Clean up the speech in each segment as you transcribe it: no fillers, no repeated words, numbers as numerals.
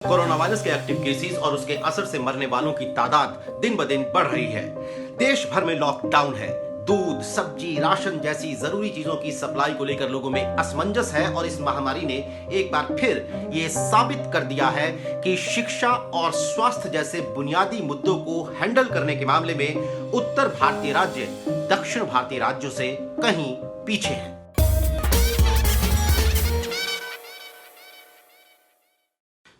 Corona virus के active cases और उसके असर से मरने वालों की तादाद दिन ब दिन बढ़ रही है। देश भर में लॉकडाउन है। दूध, सब्जी, राशन जैसी जरूरी चीजों की सप्लाई को लेकर लोगों में असमंजस है और इस महामारी ने एक बार फिर ये साबित कर दिया है कि शिक्षा और स्वास्थ्य जैसे बुनियादी मुद्दों को हैंडल करने के मामले में उत्तर भारतीय राज्य दक्षिण भारतीय राज्यों से कहीं पीछे हैं।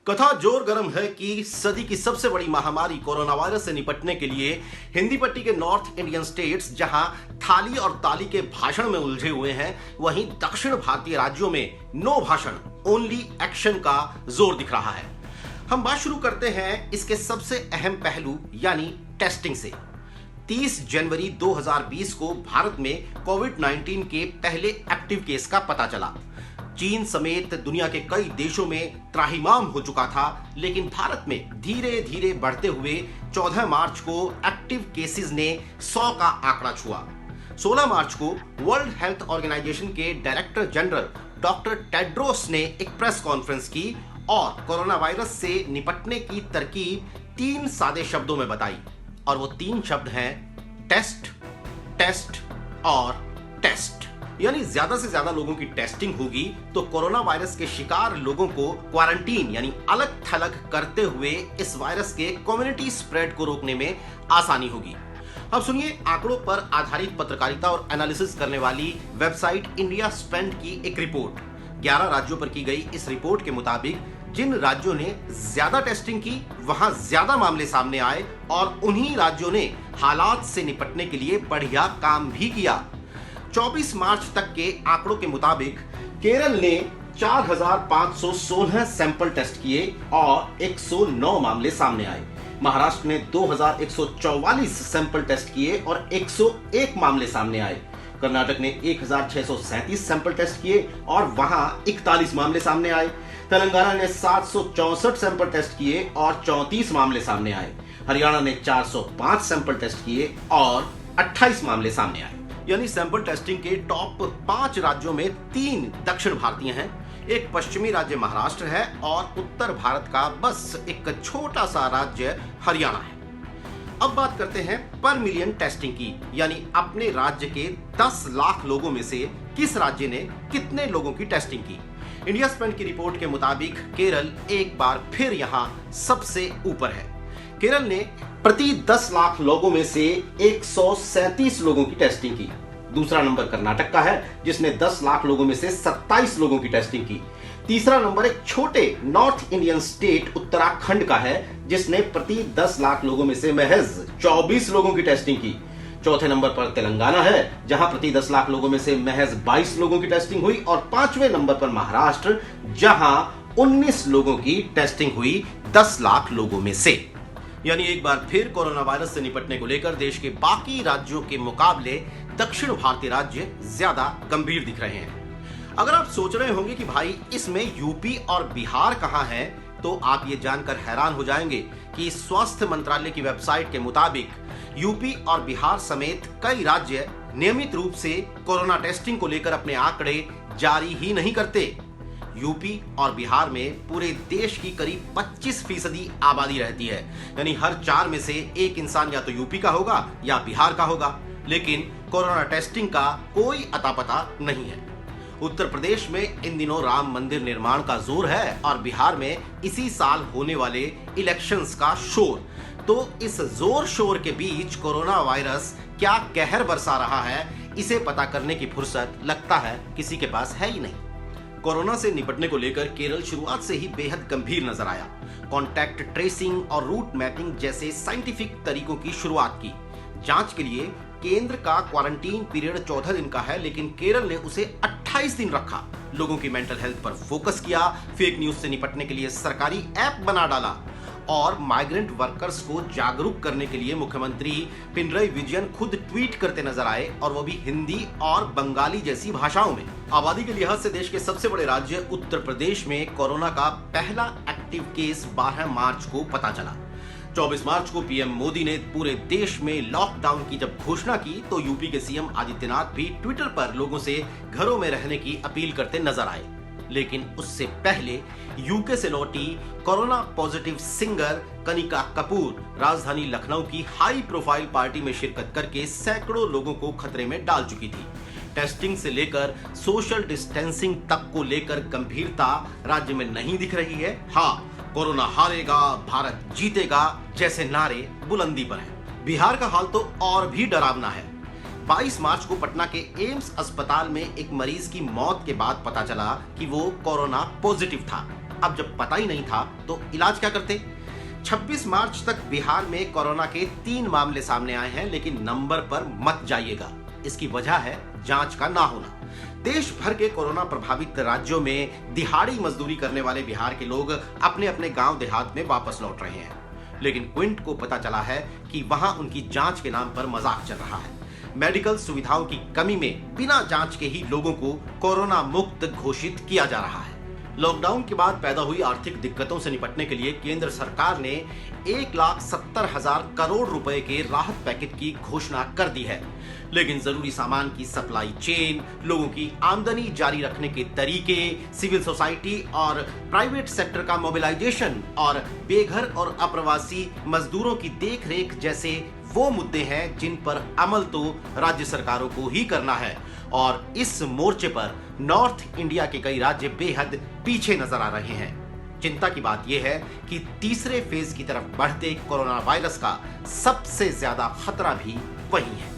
कथा जोर गर्म है कि सदी की सबसे बड़ी महामारी कोरोना वायरस से निपटने के लिए हिंदी पट्टी के नॉर्थ इंडियन स्टेट्स जहां थाली और ताली के भाषण में उलझे हुए हैं, वहीं दक्षिण भारतीय राज्यों में नो भाषण ओनली एक्शन का जोर दिख रहा है। हम बात शुरू करते हैं इसके सबसे अहम पहलू यानी टेस्टिंग से। 30 जनवरी 2020 को भारत में कोविड-19 के पहले एक्टिव केस का पता चला। चीन समेत दुनिया के कई देशों में त्राहिमाम हो चुका था, लेकिन भारत में धीरे धीरे बढ़ते हुए 14 मार्च को एक्टिव केसेस ने 100 का आंकड़ा छुआ। 16 मार्च को वर्ल्ड हेल्थ ऑर्गेनाइजेशन के डायरेक्टर जनरल डॉक्टर टेड्रोस ने एक प्रेस कॉन्फ्रेंस की और कोरोना वायरस से निपटने की तरकीब 3 सादे शब्दों में बताई, और वो 3 शब्द हैं टेस्ट, टेस्ट और टेस्ट। यानी ज्यादा से ज्यादा लोगों की टेस्टिंग होगी तो कोरोना वायरस के शिकार लोगों को क्वारंटीन यानी अलग थलग करते हुए इस वायरस के कम्युनिटी स्प्रेड को रोकने में आसानी होगी। अब सुनिए आंकड़ों पर आधारित पत्रकारिता और एनालिसिस करने वाली वेबसाइट इंडिया स्पेंड की एक रिपोर्ट। 11 राज्यों पर की गई इस रिपोर्ट के मुताबिक जिन राज्यों ने ज्यादा टेस्टिंग की वहां ज्यादा मामले सामने आए और उन्हीं राज्यों ने हालात से निपटने के लिए बढ़िया काम भी किया। 24 मार्च तक के आंकड़ों के मुताबिक केरल ने 4,516 सैंपल टेस्ट किए और 109 मामले सामने आए। महाराष्ट्र ने 2,144 सैंपल टेस्ट किए और 101 मामले सामने आए। कर्नाटक ने 1,637 सैंपल टेस्ट किए और वहां 41 मामले सामने आए। तेलंगाना ने 764 सैंपल टेस्ट किए और 34 मामले सामने आए। हरियाणा ने 405 सैंपल टेस्ट किए और 28 मामले सामने आए। यानी सैंपल टेस्टिंग के टॉप 5 राज्यों में 3 दक्षिण भारतीय हैं, एक पश्चिमी राज्य महाराष्ट्र है और उत्तर भारत का बस एक छोटा सा राज्य हरियाणा है। अब बात करते हैं पर मिलियन टेस्टिंग की, यानी अपने राज्य के 10 लाख लोगों में से किस राज्य ने कितने लोगों की टेस्टिंग की। इंडिया स्पेंड की रिपोर्ट के मुताबिक केरल एक बार फिर यहां सबसे ऊपर है। केरल ने प्रति 10 लाख लोगों में से 137 लोगों की टेस्टिंग की। दूसरा नंबर कर्नाटक का है जिसने 10 लाख लोगों में से 27 लोगों की टेस्टिंग की। तीसरा नंबर एक छोटे नॉर्थ इंडियन स्टेट उत्तराखंड का है जिसने प्रति 10 लाख लोगों में से महज 24 लोगों की टेस्टिंग की। चौथे नंबर पर तेलंगाना है जहां प्रति 10 लाख लोगों में से महज 22 लोगों की टेस्टिंग हुई, और 5वें नंबर पर महाराष्ट्र जहां 19 लोगों की टेस्टिंग हुई 10 लाख लोगों में से। यानी एक बार फिर कोरोना वायरस से निपटने को लेकर देश के बाकी राज्यों के मुकाबले दक्षिण भारतीय राज्य ज्यादा गंभीर दिख रहे हैं। अगर आप सोच रहे होंगे कि भाई इसमें यूपी और बिहार कहां हैं, तो आप ये जानकर हैरान हो जाएंगे कि स्वास्थ्य मंत्रालय की वेबसाइट के मुताबिक यूपी और बिहार समेत कई राज्य नियमित रूप से कोरोना टेस्टिंग को लेकर अपने आंकड़े जारी ही नहीं करते। यूपी और बिहार में पूरे देश की करीब 25% आबादी रहती है, यानी हर 4 में से एक इंसान या तो यूपी का होगा या बिहार का होगा, लेकिन कोरोना टेस्टिंग का कोई अता पता नहीं है। उत्तर प्रदेश में इन दिनों राम मंदिर निर्माण का जोर है और बिहार में इसी साल होने वाले इलेक्शंस का शोर। तो इस जोर शोर के बीच कोरोना वायरस क्या कहर बरसा रहा है, इसे पता करने की फुर्सत लगता है किसी के पास है ही नहीं। कोरोना से निपटने को लेकर केरल शुरुआत से ही बेहद गंभीर नजर आया। कॉन्टैक्ट ट्रेसिंग और रूट मैपिंग जैसे साइंटिफिक तरीकों की शुरुआत की। जांच के लिए केंद्र का क्वारंटीन पीरियड 14 दिन का है, लेकिन केरल ने उसे 28 दिन रखा। लोगों की मेंटल हेल्थ पर फोकस किया, फेक न्यूज से निपटने के लिए सरकारी ऐप बना डाला और माइग्रेंट वर्कर्स को जागरूक करने के लिए मुख्यमंत्री पिनरई विजयन खुद ट्वीट करते नजर आए, और वो भी हिंदी और बंगाली जैसी भाषाओं में। आबादी के लिहाज से देश के सबसे बड़े राज्य उत्तर प्रदेश में कोरोना का पहला एक्टिव केस 12 मार्च को पता चला। 24 मार्च को पीएम मोदी ने पूरे देश में लॉकडाउन की जब घोषणा की तो यूपी के सीएम आदित्यनाथ भी ट्विटर पर लोगों से घरों में रहने की अपील करते नजर आए। लेकिन उससे पहले यूके से लौटी corona positive singer Kanika Kapoor राजधानी लखनऊ की हाई प्रोफाइल पार्टी में शिरकत करके सैकड़ों लोगों को खतरे में डाल चुकी थी। टेस्टिंग से लेकर सोशल डिस्टेंसिंग तक को लेकर गंभीरता राज्य में नहीं दिख रही है। हाँ, कोरोना हारेगा, भारत जीतेगा जैसे नारे बुलंदी पर हैं। बिहार का हाल तो और भी डरावना है। 22 मार्च को पटना के एम्स अस्पताल में एक मरीज की मौत के बाद पता चला कि वो कोरोना पॉजिटिव था। अब जब पता ही नहीं था तो इलाज क्या करते? 26 मार्च तक बिहार में कोरोना के 3 मामले सामने आए हैं, लेकिन नंबर पर मत जाइएगा। इसकी वजह है जांच का ना होना। देश भर के कोरोना प्रभावित राज्यों में दिहाड़ी मजदूरी करने वाले बिहार के लोग अपने अपने गांव देहात में वापस लौट रहे हैं, लेकिन क्विंट को पता चला है कि वहां उनकी जांच के नाम पर मजाक चल रहा है। मेडिकल सुविधाओं की कमी में बिना जांच के ही लोगों को कोरोना मुक्त घोषित किया जा रहा है। लॉकडाउन के बाद पैदा हुई आर्थिक दिक्कतों से निपटने के लिए केंद्र सरकार ने 1,70,000 करोड़ रुपए के राहत पैकेज की घोषणा कर दी है, लेकिन जरूरी सामान की सप्लाई चेन, लोगों की आमदनी जारी रखने के तरीके, सिविल सोसाइटी और प्राइवेट सेक्टर का मोबिलाइजेशन और बेघर और अप्रवासी मजदूरों की देखरेख जैसे वो मुद्दे हैं जिन पर अमल तो राज्य सरकारों को ही करना है। और इस मोर्चे पर नॉर्थ इंडिया के कई राज्य बेहद पीछे नजर आ रहे हैं। चिंता की बात यह है कि तीसरे फेज की तरफ बढ़ते कोरोना वायरस का सबसे ज्यादा खतरा भी वही है।